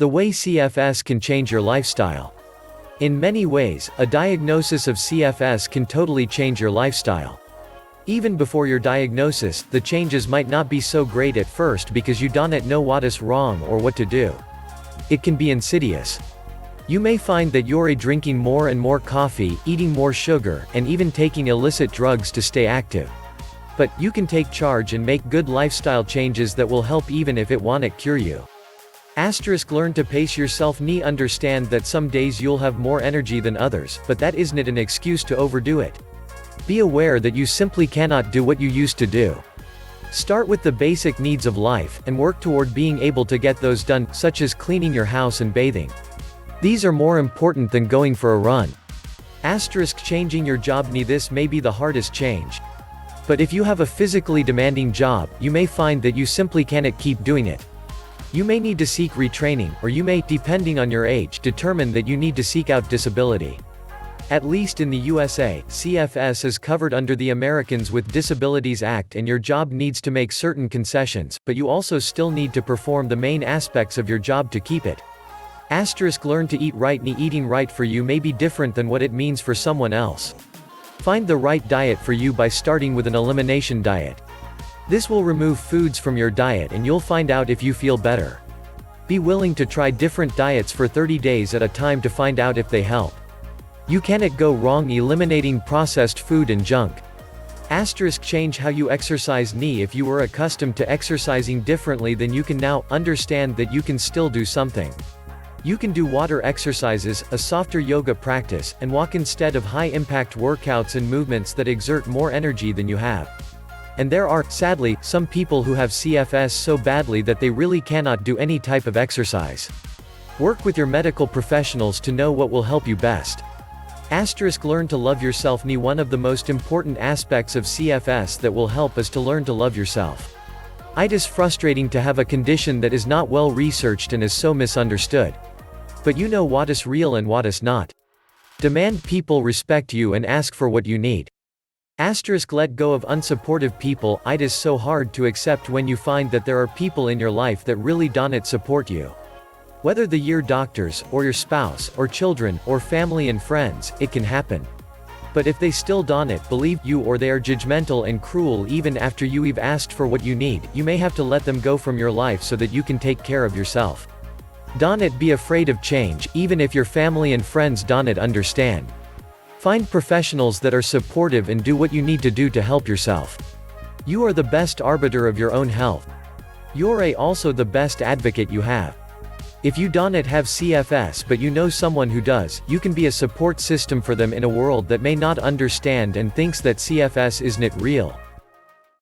The way CFS can change your lifestyle. In many ways, a diagnosis of CFS can totally change your lifestyle. Even before your diagnosis, the changes might not be so great at first because you don't know what is wrong or what to do. It can be insidious. You may find that you're drinking more and more coffee, eating more sugar, and even taking illicit drugs to stay active. But you can take charge and make good lifestyle changes that will help even if it won't cure you. Learn to pace yourself. Understand that some days you'll have more energy than others, but that isn't an excuse to overdo it. Be aware that you simply cannot do what you used to do. Start with the basic needs of life, and work toward being able to get those done, such as cleaning your house and bathing. These are more important than going for a run. Changing your job. This may be the hardest change. But if you have a physically demanding job, you may find that you simply cannot keep doing it. You may need to seek retraining, or you may, depending on your age, determine that you need to seek out disability. At least in the USA, CFS is covered under the Americans with Disabilities Act, and your job needs to make certain concessions, but you also still need to perform the main aspects of your job to keep it. Learn to eat right. Eating right for you may be different than what it means for someone else. Find the right diet for you by starting with an elimination diet. This will remove foods from your diet and you'll find out if you feel better. Be willing to try different diets for 30 days at a time to find out if they help. You cannot go wrong eliminating processed food and junk. Change how you exercise. If you were accustomed to exercising differently than you can now, understand that you can still do something. You can do water exercises, a softer yoga practice, and walk instead of high-impact workouts and movements that exert more energy than you have. And there are, sadly, some people who have CFS so badly that they really cannot do any type of exercise. Work with your medical professionals to know what will help you best. Learn to love yourself. One of the most important aspects of CFS that will help is to learn to love yourself. It is frustrating to have a condition that is not well researched and is so misunderstood. But you know what is real and what is not. Demand people respect you and ask for what you need. Let go of unsupportive people. It is so hard to accept when you find that there are people in your life that really don't support you. Whether your doctors, or your spouse, or children, or family and friends, it can happen. But if they still don't believe you, or they are judgmental and cruel even after you've asked for what you need, you may have to let them go from your life so that you can take care of yourself. Don't be afraid of change, even if your family and friends don't understand. Find professionals that are supportive and do what you need to do to help yourself. You are the best arbiter of your own health. You're also the best advocate you have. If you don't have CFS but you know someone who does, you can be a support system for them in a world that may not understand and thinks that CFS isn't real.